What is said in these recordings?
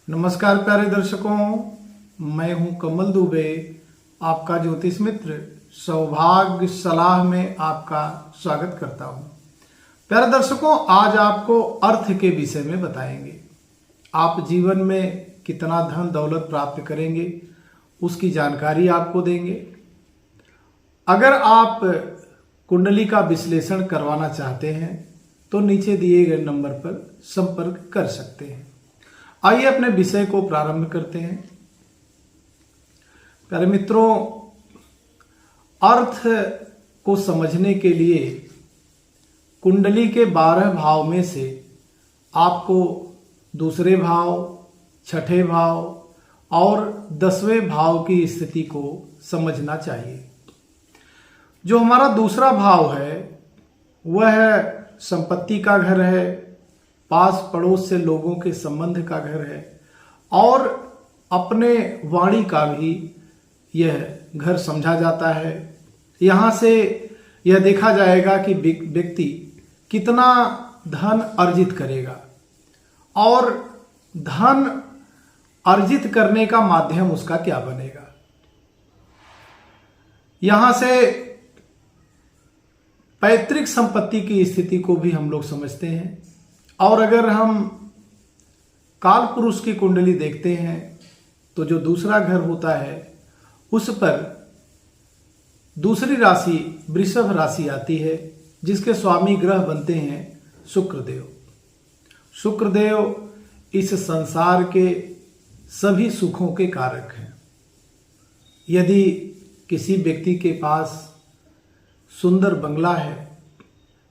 नमस्कार प्यारे दर्शकों, मैं हूं कमल दुबे, आपका ज्योतिष मित्र सौभाग्य सलाह में आपका स्वागत करता हूं। प्यारे दर्शकों, आज आपको अर्थ के विषय में बताएंगे। आप जीवन में कितना धन दौलत प्राप्त करेंगे उसकी जानकारी आपको देंगे। अगर आप कुंडली का विश्लेषण करवाना चाहते हैं तो नीचे दिए गए नंबर पर संपर्क कर सकते हैं। आइए अपने विषय को प्रारंभ करते हैं। प्यारे मित्रों, अर्थ को समझने के लिए कुंडली के 12 भाव में से आपको दूसरे भाव, छठे भाव और 10वें भाव की स्थिति को समझना चाहिए। जो हमारा दूसरा भाव है वह संपत्ति का घर है, पास पड़ोस से लोगों के संबंध का घर है और अपने वाणी का भी यह घर समझा जाता है। यहाँ से यह देखा जाएगा कि व्यक्ति कितना धन अर्जित करेगा और धन अर्जित करने का माध्यम उसका क्या बनेगा। यहाँ से पैतृक संपत्ति की स्थिति को भी हम लोग समझते हैं। और अगर हम काल पुरुष की कुंडली देखते हैं तो जो दूसरा घर होता है उस पर दूसरी राशि वृषभ राशि आती है, जिसके स्वामी ग्रह बनते हैं शुक्रदेव। शुक्रदेव इस संसार के सभी सुखों के कारक हैं। यदि किसी व्यक्ति के पास सुंदर बंगला है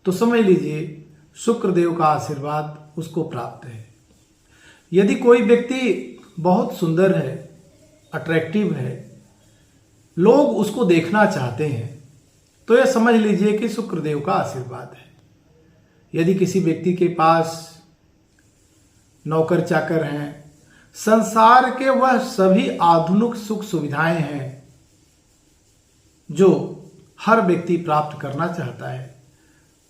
तो समझ लीजिए शुक्रदेव का आशीर्वाद उसको प्राप्त है। यदि कोई व्यक्ति बहुत सुंदर है, अट्रैक्टिव है, लोग उसको देखना चाहते हैं, तो यह समझ लीजिए कि शुक्रदेव का आशीर्वाद है। यदि किसी व्यक्ति के पास नौकर चाकर हैं, संसार के वह सभी आधुनिक सुख सुविधाएं हैं जो हर व्यक्ति प्राप्त करना चाहता है,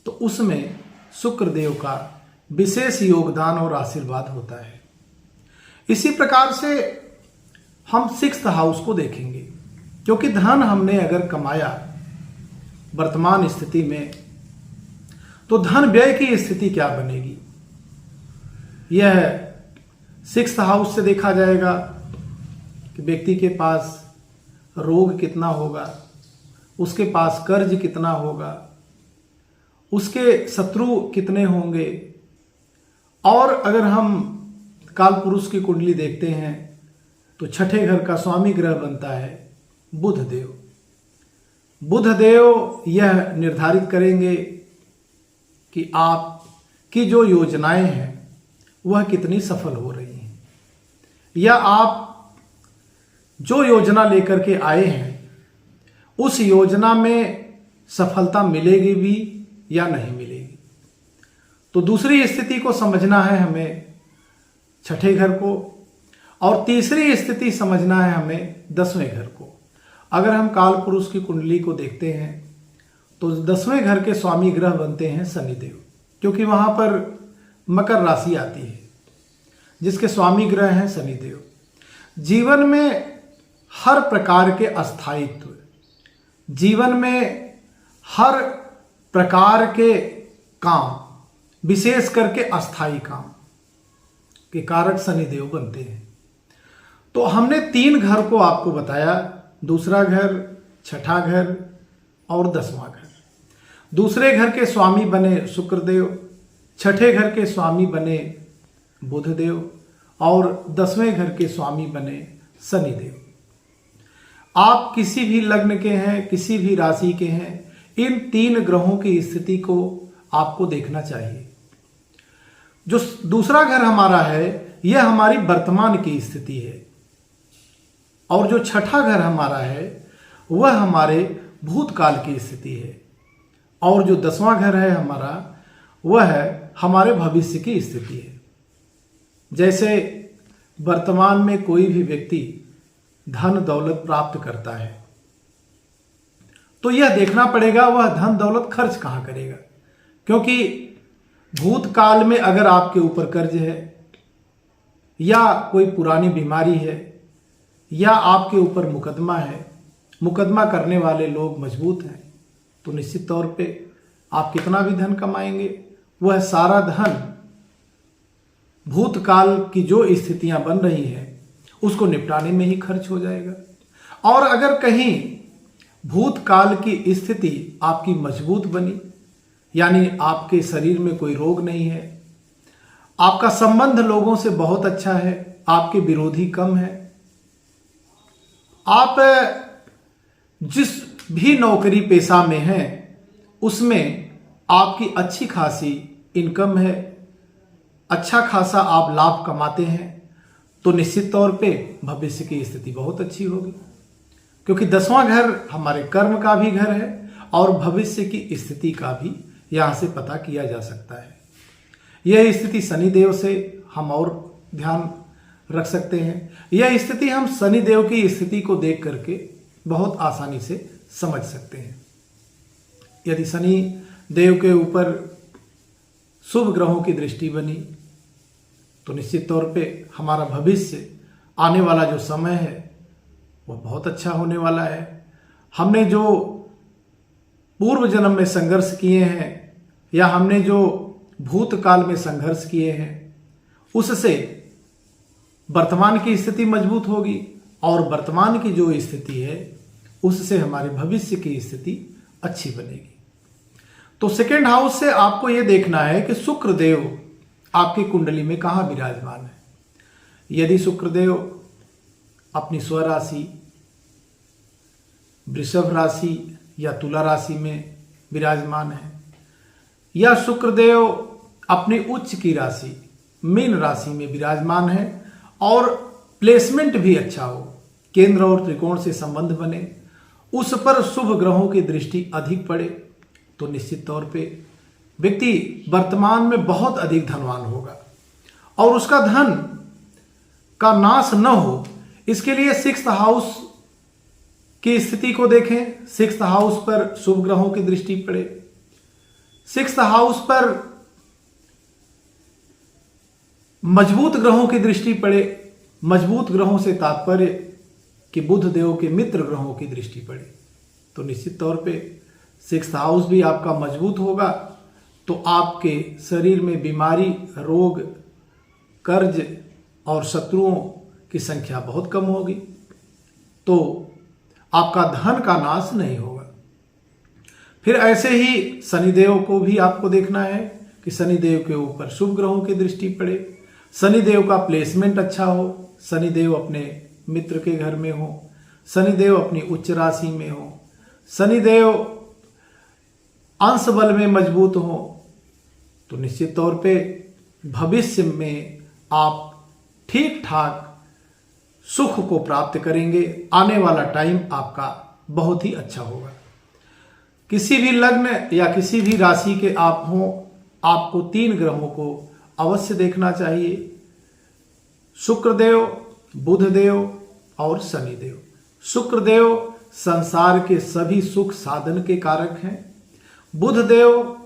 तो उसमें शुक्रदेव का विशेष योगदान और आशीर्वाद होता है। इसी प्रकार से हम 6th हाउस को देखेंगे, क्योंकि धन हमने अगर कमाया वर्तमान स्थिति में तो धन व्यय की स्थिति क्या बनेगी, यह 6th हाउस से देखा जाएगा कि व्यक्ति के पास रोग कितना होगा, उसके पास कर्ज कितना होगा, उसके शत्रु कितने होंगे। और अगर हम काल पुरुष की कुंडली देखते हैं तो छठे घर का स्वामी ग्रह बनता है बुध देव। बुध देव यह निर्धारित करेंगे कि आपकी जो योजनाएं हैं वह कितनी सफल हो रही हैं, या आप जो योजना लेकर के आए हैं उस योजना में सफलता मिलेगी भी या नहीं मिलेगी। तो दूसरी स्थिति को समझना है हमें छठे घर को, और तीसरी स्थिति समझना है हमें 10वें घर को। अगर हम काल पुरुष की कुंडली को देखते हैं तो 10वें घर के स्वामी ग्रह बनते हैं शनिदेव, क्योंकि वहां पर मकर राशि आती है जिसके स्वामी ग्रह हैं शनिदेव। जीवन में हर प्रकार के अस्थायित्व, जीवन में हर प्रकार के काम, विशेष करके अस्थायी काम के कारक शनिदेव बनते हैं। तो हमने 3 घर को आपको बताया, दूसरा घर, छठा घर और 10वां घर। दूसरे घर के स्वामी बने शुक्रदेव, छठे घर के स्वामी बने बुधदेव और 10वें घर के स्वामी बने शनिदेव। आप किसी भी लग्न के हैं, किसी भी राशि के हैं, इन 3 ग्रहों की स्थिति को आपको देखना चाहिए। जो दूसरा घर हमारा है यह हमारी वर्तमान की स्थिति है, और जो छठा घर हमारा है वह हमारे भूतकाल की स्थिति है, और जो 10वां घर है हमारा वह है हमारे भविष्य की स्थिति है। जैसे वर्तमान में कोई भी व्यक्ति धन दौलत प्राप्त करता है तो यह देखना पड़ेगा वह धन दौलत खर्च कहाँ करेगा, क्योंकि भूतकाल में अगर आपके ऊपर कर्ज है या कोई पुरानी बीमारी है या आपके ऊपर मुकदमा है, मुकदमा करने वाले लोग मजबूत हैं, तो निश्चित तौर पे आप कितना भी धन कमाएंगे वह सारा धन भूतकाल की जो स्थितियां बन रही हैं उसको निपटाने में ही खर्च हो जाएगा। और अगर कहीं भूतकाल की स्थिति आपकी मजबूत बनी, यानी आपके शरीर में कोई रोग नहीं है, आपका संबंध लोगों से बहुत अच्छा है, आपके विरोधी कम है, आप जिस भी नौकरी पेशा में हैं उसमें आपकी अच्छी खासी इनकम है, अच्छा खासा आप लाभ कमाते हैं, तो निश्चित तौर पे भविष्य की स्थिति बहुत अच्छी होगी। क्योंकि 10वां घर हमारे कर्म का भी घर है और भविष्य की स्थिति का भी यहां से पता किया जा सकता है। यह स्थिति शनिदेव से हम और ध्यान रख सकते हैं। यह स्थिति हम शनिदेव की स्थिति को देख करके बहुत आसानी से समझ सकते हैं। यदि शनि देव के ऊपर शुभ ग्रहों की दृष्टि बनी तो निश्चित तौर पे हमारा भविष्य, आने वाला जो समय है वह बहुत अच्छा होने वाला है। हमने जो पूर्व जन्म में संघर्ष किए हैं या हमने जो भूतकाल में संघर्ष किए हैं उससे वर्तमान की स्थिति मजबूत होगी और वर्तमान की जो स्थिति है उससे हमारे भविष्य की स्थिति अच्छी बनेगी। तो सेकेंड हाउस से आपको यह देखना है कि शुक्र देव आपकी कुंडली में कहां विराजमान है। यदि शुक्र देव अपनी स्वराशि वृषभ राशि या तुला राशि में विराजमान है, या शुक्रदेव अपनी उच्च की राशि मीन राशि में विराजमान है और प्लेसमेंट भी अच्छा हो, केंद्र और त्रिकोण से संबंध बने, उस पर शुभ ग्रहों की दृष्टि अधिक पड़े, तो निश्चित तौर पे व्यक्ति वर्तमान में बहुत अधिक धनवान होगा। और उसका धन का नाश न हो इसके लिए 6th हाउस की स्थिति को देखें। 6th हाउस पर शुभ ग्रहों की दृष्टि पड़े, 6th हाउस पर मजबूत ग्रहों की दृष्टि पड़े। मजबूत ग्रहों से तात्पर्य कि बुध देव के मित्र ग्रहों की दृष्टि पड़े, तो निश्चित तौर पे 6th हाउस भी आपका मजबूत होगा तो आपके शरीर में बीमारी, रोग, कर्ज और शत्रुओं की संख्या बहुत कम होगी, तो आपका धन का नाश नहीं होगा। फिर ऐसे ही शनिदेव को भी आपको देखना है कि शनिदेव के ऊपर शुभ ग्रहों की दृष्टि पड़े, शनिदेव का प्लेसमेंट अच्छा हो, शनिदेव अपने मित्र के घर में हो, शनिदेव अपनी उच्च राशि में हो, शनिदेव अंश बल में मजबूत हो, तो निश्चित तौर पे भविष्य में आप ठीक ठाक सुख को प्राप्त करेंगे। आने वाला टाइम आपका बहुत ही अच्छा होगा। किसी भी लग्न या किसी भी राशि के आप हों, आपको 3 ग्रहों को अवश्य देखना चाहिए, शुक्रदेव, बुधदेव और शनिदेव। शुक्रदेव संसार के सभी सुख साधन के कारक हैं, बुधदेव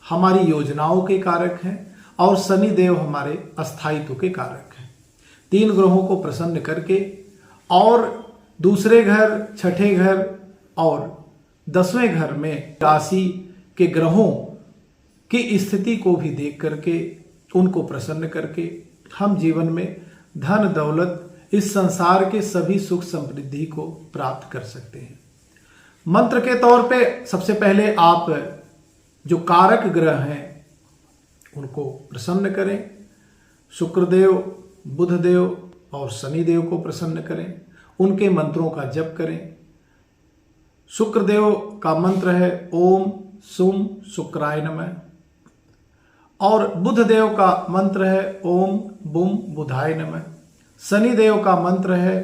हमारी योजनाओं के कारक हैं और शनिदेव हमारे अस्थायित्व के कारक हैं। 3 ग्रहों को प्रसन्न करके और दूसरे घर, छठे घर और 10वें घर में राशि के ग्रहों की स्थिति को भी देख करके उनको प्रसन्न करके हम जीवन में धन दौलत, इस संसार के सभी सुख समृद्धि को प्राप्त कर सकते हैं। मंत्र के तौर पे सबसे पहले आप जो कारक ग्रह हैं उनको प्रसन्न करें, शुक्रदेव, बुधदेव और शनिदेव को प्रसन्न करें, उनके मंत्रों का जप करें। शुक्रदेव का मंत्र है ओम सुम शुक्राय नमः और बुधदेव का मंत्र है ओम बुम बुधाय नमः। शनिदेव का मंत्र है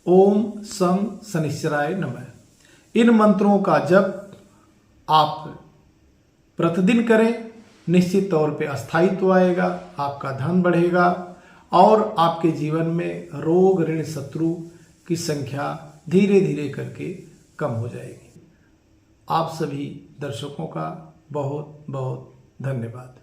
ओम सं शनिश्चराय नमः। इन मंत्रों का जप आप प्रतिदिन करें, निश्चित तौर पे अस्थायित्व आएगा, आपका धन बढ़ेगा और आपके जीवन में रोग, ऋण, शत्रु की संख्या धीरे धीरे करके कम हो जाएगी। आप सभी दर्शकों का बहुत बहुत धन्यवाद।